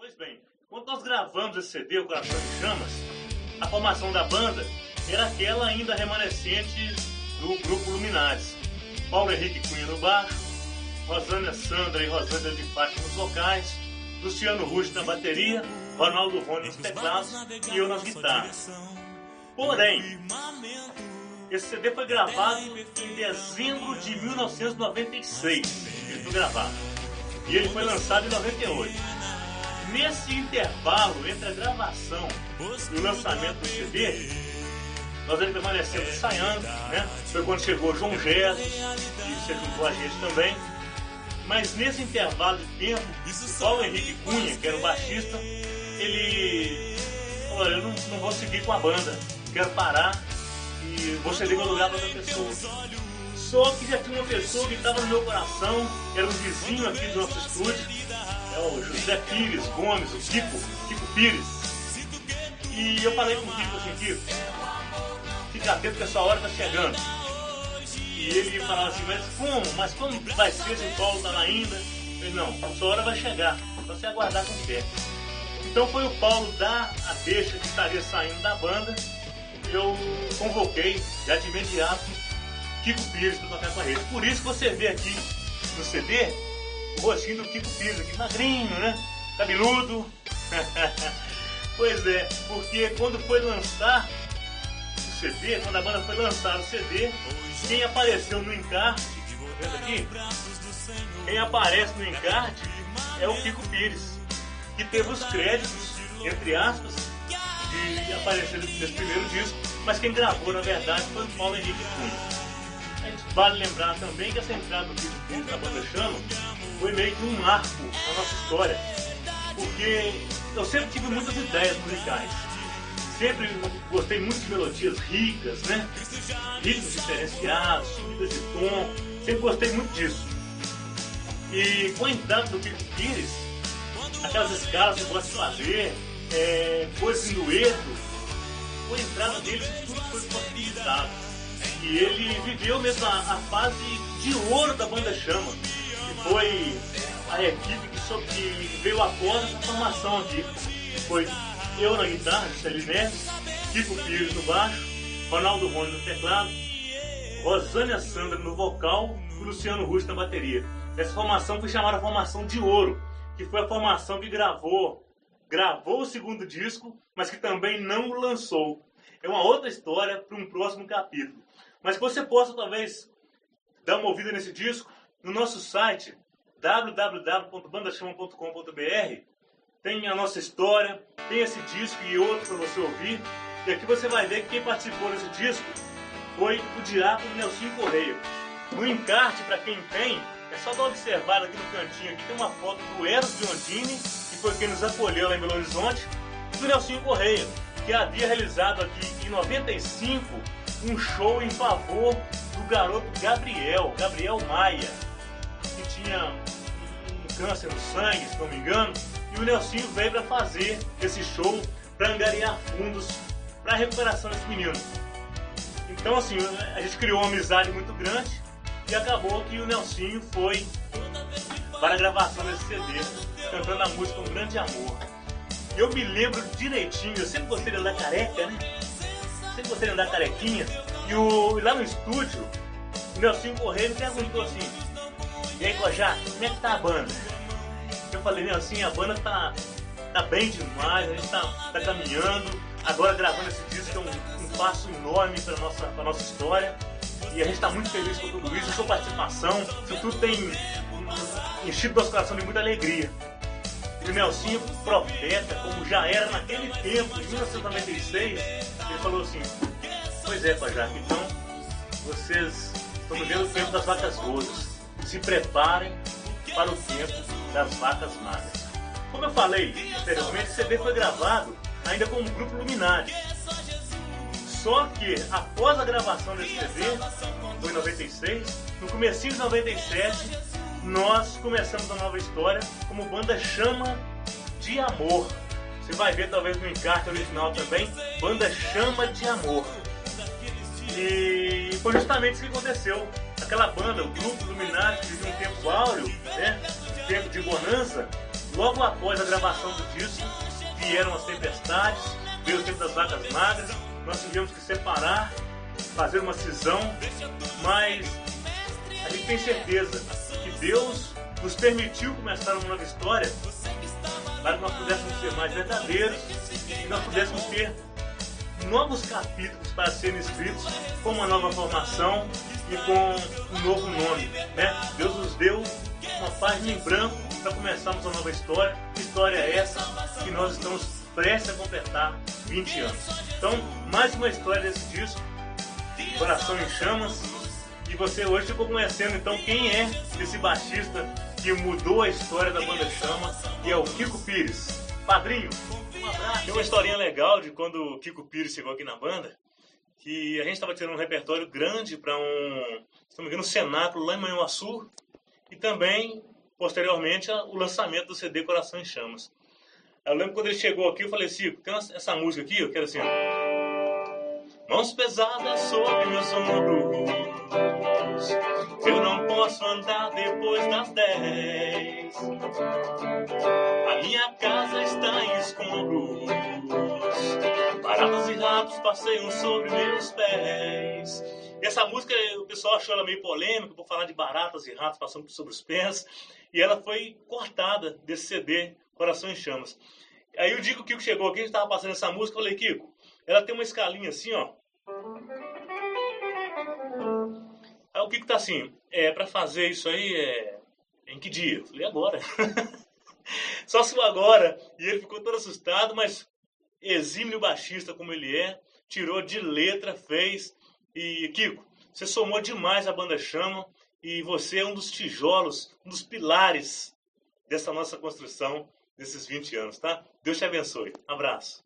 Pois bem, quando nós gravamos esse CD, O Coração em Chamas, a formação da banda era aquela ainda remanescente do grupo Luminares. Paulo Henrique Cunha no baixo, Rosânia Sandra e Rosângela de Fátima nos vocais, Luciano Russo na bateria, Ronaldo Rony nos teclados e eu nas guitarras. Porém, esse CD foi gravado em dezembro de 1996. Ele foi gravado. E ele foi lançado em 98. Nesse intervalo entre a gravação e o lançamento do CD, nós ainda permanecemos ensaiando, né? Foi quando chegou João Gés, que se juntou a gente também. Mas nesse intervalo de tempo, Paulo Henrique Cunha, que era o baixista, ele falou: eu não vou seguir com a banda, quero parar e vou ceder meu lugar para outra pessoa. Só que já tinha uma pessoa que estava no meu coração, que era um vizinho aqui do nosso estúdio, é o José Pires Gomes, o Kiko Pires. E eu falei com o Kiko assim: Kiko, fica atento que essa hora está chegando. E ele falava assim: mas como vai ser se o Paulo está lá ainda? Eu falei: não, a sua hora vai chegar, só você aguardar com fé. Então foi o Paulo dar a deixa que estaria saindo da banda. Eu convoquei já de imediato Kiko Pires para tocar com a gente. Por isso que você vê aqui no CD o rostinho do Kiko Pires, aqui magrinho, né? Cabeludo. Pois é, porque quando foi lançar o CD, quando a banda foi lançar o CD, quem apareceu no encarte, vendo aqui, quem aparece no encarte é o Kiko Pires, que teve os créditos, entre aspas, de aparecer nesse primeiro disco, mas quem gravou, na verdade, foi o Paulo Henrique Cunha. A gente vale lembrar também que essa entrada do Kiko Pires na banda Chama foi meio que um marco na nossa história, porque eu sempre tive muitas ideias musicais. Sempre gostei muito de melodias ricas, né? Ritmos diferenciados, subidas de tom. Sempre gostei muito disso. E com a entrada do Kiko Pires, aquelas escalas que eu gosto de fazer, coisas em dueto, com a entrada dele, tudo foi possibilitado. E ele viveu mesmo a fase de ouro da banda Chama, que foi a equipe que veio após essa formação aqui. Foi eu na guitarra, Juscelino Neves, Kiko Pires no baixo, Ronaldo Rony no teclado, Rosânia Sandra no vocal e Luciano Russo na bateria. Essa formação foi chamada Formação de Ouro, que foi a formação que gravou o segundo disco, mas que também não o lançou. É uma outra história para um próximo capítulo. Mas que você possa talvez dar uma ouvida nesse disco no nosso site www.bandachama.com.br. Tem a nossa história, tem esse disco e outros para você ouvir. E aqui você vai ver que quem participou desse disco foi o diácono Nelsinho Correia. No encarte, para quem tem, é só dar uma observada aqui no cantinho. Aqui tem uma foto do Eros Biondini, que foi quem nos acolheu lá em Belo Horizonte, e do Nelsinho Correia, que havia realizado aqui em 95 um show em favor do garoto Gabriel Maia, que tinha um câncer no sangue, se não me engano. E o Nelsinho veio para fazer esse show, para angariar fundos para a recuperação desse menino. Então, assim, a gente criou uma amizade muito grande e acabou que o Nelsinho foi para a gravação desse CD, cantando a música Um Grande Amor. E eu me lembro direitinho, eu sempre gostei de andar careca, né? Sempre gostei de andar carequinha. E lá no estúdio, o Nelsinho Correia me perguntou assim: e aí, Cojá, como é que tá a banda? Eu falei: Nelsinho, a banda tá bem demais, a gente tá caminhando, agora gravando esse disco, que é um passo enorme para a nossa história. E a gente está muito feliz com tudo isso, a sua participação, isso tudo tem enchido nosso coração de muita alegria. E o Nelsinho, profeta, como já era naquele tempo, em 1996, ele falou assim: pois é, Pajac, então vocês estão vivendo o tempo das vacas gordas, se preparem para o tempo das vacas magras. Como eu falei anteriormente, o CD foi gravado ainda com o grupo Luminares. Só que após a gravação desse CD, foi em 96, no comecinho de 97, nós começamos a nova história como Banda Chama de Amor. Você vai ver talvez no encarte original também, Banda Chama de Amor. E foi justamente isso que aconteceu. Aquela banda, o grupo Luminares, que vivia um tempo áureo, né? Tempo de bonança, Logo após a gravação do disco, vieram as tempestades, veio o tempo das vacas magras, nós tivemos que separar, fazer uma cisão, mas a gente tem certeza que Deus nos permitiu começar uma nova história para que nós pudéssemos ser mais verdadeiros e nós pudéssemos ter novos capítulos para serem escritos com uma nova formação e com um novo nome, né? Deus nos deu uma página em branco para começarmos uma nova história. Que história é essa que nós estamos prestes a completar 20 anos? Então, mais uma história desse disco, Coração em Chamas. E você hoje ficou conhecendo então quem é esse baixista que mudou a história da banda Chama, e é o Kiko Pires. Padrinho, um abraço. Tem uma historinha legal de quando o Kiko Pires chegou aqui na banda, que a gente estava tirando um repertório grande para se não me engano, um cenáculo lá em Manhuaçu, e também, posteriormente, o lançamento do CD Coração em Chamas. Eu lembro quando ele chegou aqui, eu falei assim, tem essa música aqui, eu quero assim, ó. Mãos pesadas sobre meus ombros, eu não posso andar depois das 10. A minha casa está em escombros, baratas e ratos passeiam sobre meus pés. E essa música, o pessoal achou ela meio polêmica, por falar de baratas e ratos passando sobre os pés. E ela foi cortada desse CD, Coração em Chamas. Aí o dia que o Kiko chegou aqui, a gente estava passando essa música, eu falei, Kiko, ela tem uma escalinha assim, ó. Aí o Kiko tá assim, pra fazer isso aí, em que dia? Eu falei, agora. Só se for agora. E ele ficou todo assustado, mas exímio baixista como ele é, tirou de letra, fez. E Kiko, você somou demais a banda Chama e você é um dos tijolos, um dos pilares dessa nossa construção desses 20 anos, tá? Deus te abençoe. Abraço.